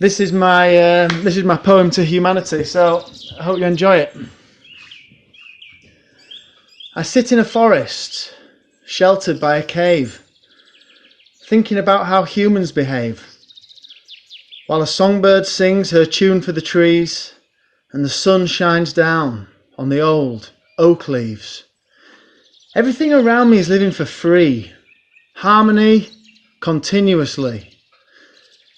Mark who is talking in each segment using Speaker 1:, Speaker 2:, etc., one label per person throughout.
Speaker 1: This is my poem to humanity, so I hope you enjoy it. I sit in a forest, sheltered by a cave, thinking about how humans behave, while a songbird sings her tune for the trees and the sun shines down on the old oak leaves. Everything around me is living for free, harmony, continuously.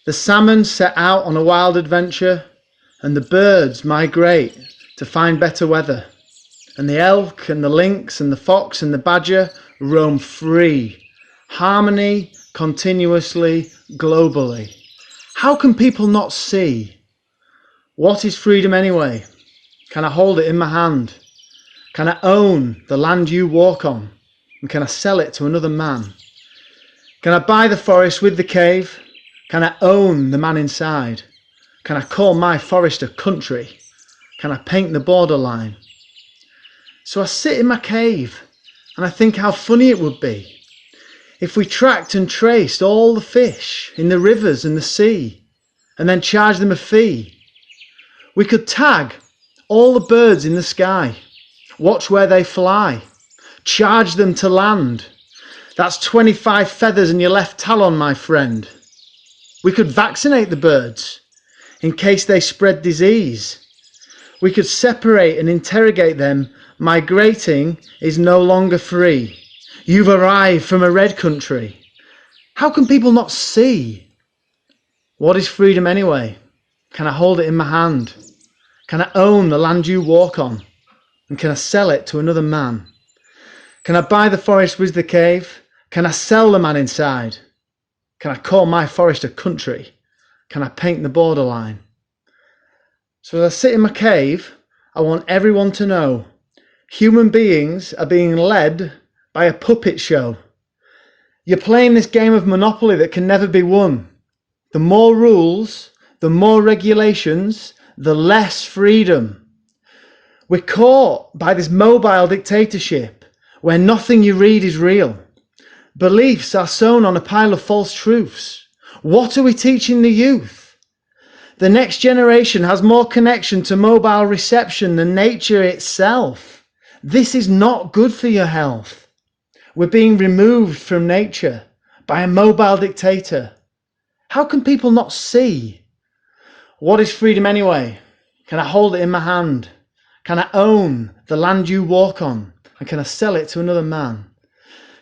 Speaker 1: The salmon set out on a wild adventure, and the birds migrate to find better weather. And the elk and the lynx and the fox and the badger roam free, harmony, continuously, globally. How can people not see? What is freedom anyway? Can I hold it in my hand? Can I own the land you walk on? And can I sell it to another man? Can I buy the forest with the cave? Can I own the man inside? Can I call my forest a country? Can I paint the borderline? So I sit in my cave and I think how funny it would be if we tracked and traced all the fish in the rivers and the sea and then charged them a fee. We could tag all the birds in the sky, watch where they fly, charge them to land. That's 25 feathers in your left talon, my friend. We could vaccinate the birds in case they spread disease. We could separate and interrogate them. Migrating is no longer free. You've arrived from a red country. How can people not see? What is freedom anyway? Can I hold it in my hand? Can I own the land you walk on? And can I sell it to another man? Can I buy the forest with the cave? Can I sell the man inside? Can I call my forest a country? Can I paint the borderline? So as I sit in my cave, I want everyone to know human beings are being led by a puppet show. You're playing this game of Monopoly that can never be won. The more rules, the more regulations, the less freedom. We're caught by this mobile dictatorship where nothing you read is real. Beliefs are sown on a pile of false truths. What are we teaching the youth? The next generation has more connection to mobile reception than nature itself. This is not good for your health. We're being removed from nature by a mobile dictator. How can people not see? What is freedom anyway? Can I hold it in my hand? Can I own the land you walk on? And can I sell it to another man?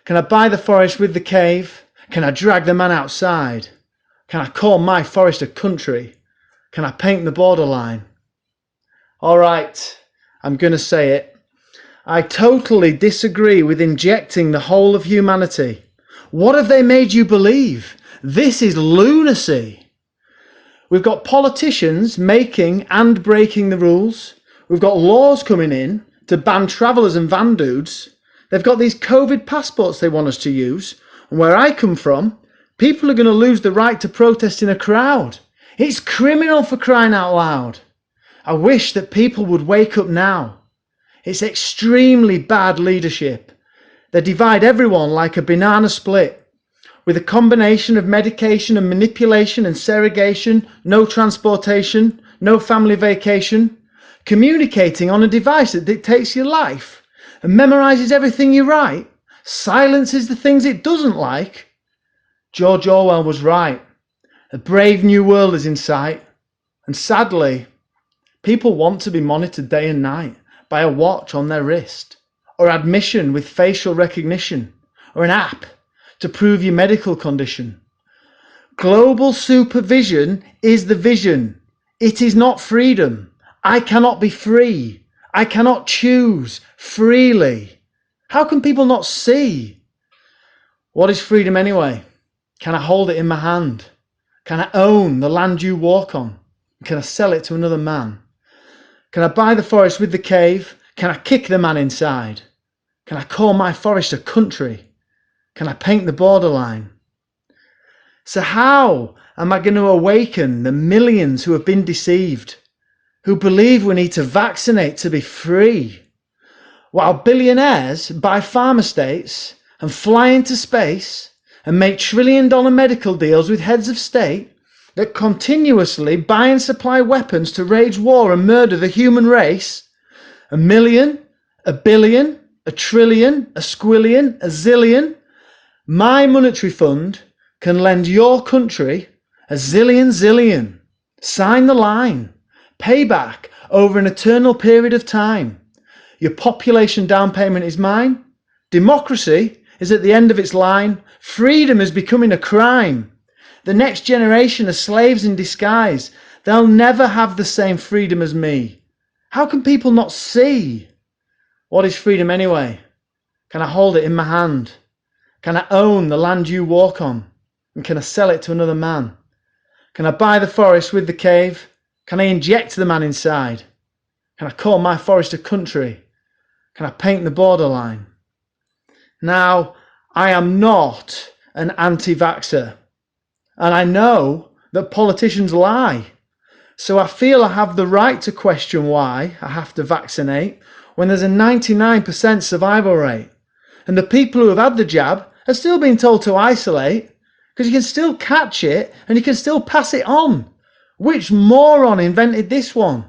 Speaker 1: Can I buy the forest with the cave? Can I drag the man outside? Can I call my forest a country? Can I paint the borderline? All right, I'm going to say it. I totally disagree with injecting the whole of humanity. What have they made you believe? This is lunacy. We've got politicians making and breaking the rules. We've got laws coming in to ban travellers and van dudes. They've got these COVID passports they want us to use. And where I come from, people are going to lose the right to protest in a crowd. It's criminal, for crying out loud. I wish that people would wake up now. It's extremely bad leadership. They divide everyone like a banana split. With a combination of medication and manipulation and segregation, no transportation, no family vacation, communicating on a device that dictates your life and memorises everything you write, silences the things it doesn't like. George Orwell was right. A brave new world is in sight. And sadly, people want to be monitored day and night by a watch on their wrist, or admission with facial recognition, or an app to prove your medical condition. Global supervision is the vision. It is not freedom. I cannot be free. I cannot choose freely. How can people not see? What is freedom anyway? Can I hold it in my hand? Can I own the land you walk on? Can I sell it to another man? Can I buy the forest with the cave? Can I kick the man inside? Can I call my forest a country? Can I paint the borderline? So how am I going to awaken the millions who have been deceived, who believe we need to vaccinate to be free, while billionaires buy farm estates and fly into space and make trillion-dollar medical deals with heads of state that continuously buy and supply weapons to wage war and murder the human race, 1,000,000, 1,000,000,000, 1,000,000,000,000, 1,000,000,000,000, 1,000,000,000,000, my monetary fund can lend your country 1,000,000,000,000,000. Sign the line. Pay back over an eternal period of time. Your population down payment is mine. Democracy is at the end of its line. Freedom is becoming a crime. The next generation are slaves in disguise. They'll never have the same freedom as me. How can people not see? What is freedom anyway? Can I hold it in my hand? Can I own the land you walk on? And can I sell it to another man? Can I buy the forest with the cave? Can I inject the man inside? Can I call my forest a country? Can I paint the borderline? Now, I am not an anti-vaxxer, and I know that politicians lie. So I feel I have the right to question why I have to vaccinate when there's a 99% survival rate. And the people who have had the jab are still being told to isolate because you can still catch it and you can still pass it on. Which moron invented this one?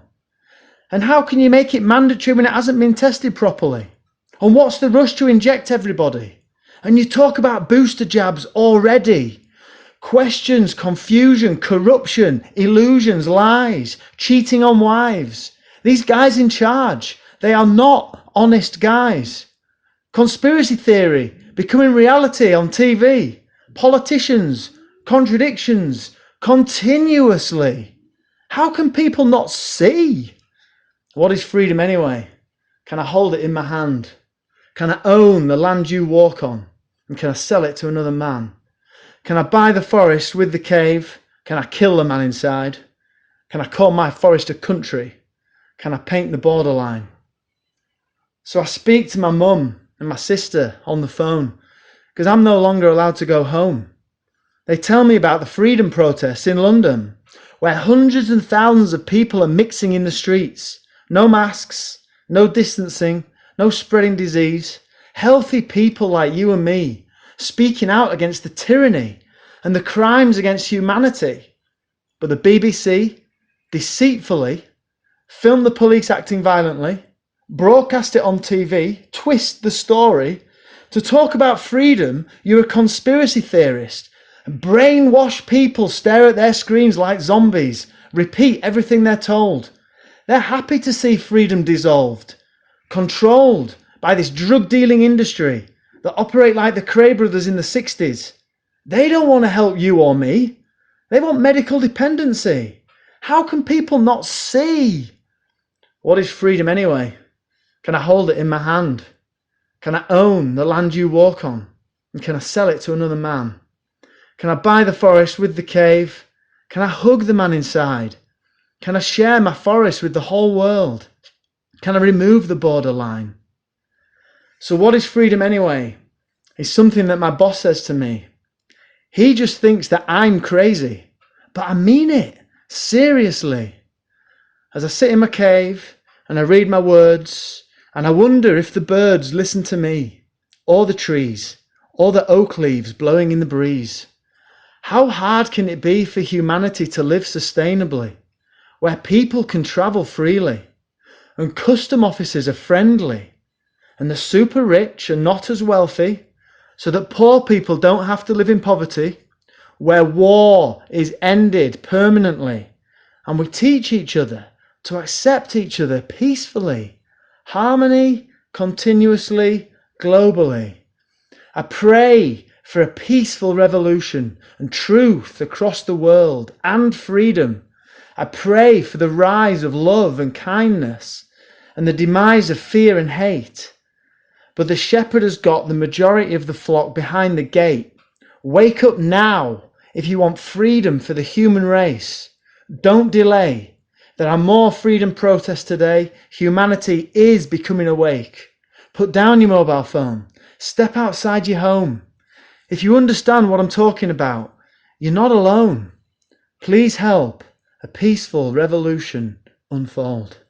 Speaker 1: And how can you make it mandatory when it hasn't been tested properly? And what's the rush to inject everybody? And you talk about booster jabs already. Questions, confusion, corruption, illusions, lies, cheating on wives. These guys in charge, they are not honest guys. Conspiracy theory becoming reality on TV. Politicians, contradictions, continuously. How can people not see? What is freedom anyway? Can I hold it in my hand? Can I own the land you walk on? And can I sell it to another man? Can I buy the forest with the cave? Can I kill the man inside? Can I call my forest a country? Can I paint the borderline? So I speak to my mum and my sister on the phone because I'm no longer allowed to go home. They tell me about the freedom protests in London where hundreds and thousands of people are mixing in the streets. No masks, no distancing, no spreading disease. Healthy people like you and me speaking out against the tyranny and the crimes against humanity. But the BBC deceitfully filmed the police acting violently, broadcast it on TV, twist the story. To talk about freedom, you're a conspiracy theorist. Brainwashed people stare at their screens like zombies, repeat everything they're told. They're happy to see freedom dissolved, controlled by this drug-dealing industry that operate like the Cray brothers in the 60s. They don't want to help you or me. They want medical dependency. How can people not see? What is freedom anyway? Can I hold it in my hand? Can I own the land you walk on? And can I sell it to another man? Can I buy the forest with the cave? Can I hug the man inside? Can I share my forest with the whole world? Can I remove the borderline? So what is freedom anyway? It's something that my boss says to me. He just thinks that I'm crazy, but I mean it, seriously. As I sit in my cave and I read my words and I wonder if the birds listen to me, or the trees, or the oak leaves blowing in the breeze. How hard can it be for humanity to live sustainably, where people can travel freely, and custom officers are friendly, and the super rich are not as wealthy, so that poor people don't have to live in poverty, where war is ended permanently, and we teach each other to accept each other peacefully, harmony, continuously, globally. I pray for a peaceful revolution and truth across the world and freedom. I pray for the rise of love and kindness and the demise of fear and hate. But the shepherd has got the majority of the flock behind the gate. Wake up now if you want freedom for the human race. Don't delay. There are more freedom protests today. Humanity is becoming awake. Put down your mobile phone. Step outside your home. If you understand what I'm talking about, you're not alone. Please help a peaceful revolution unfold.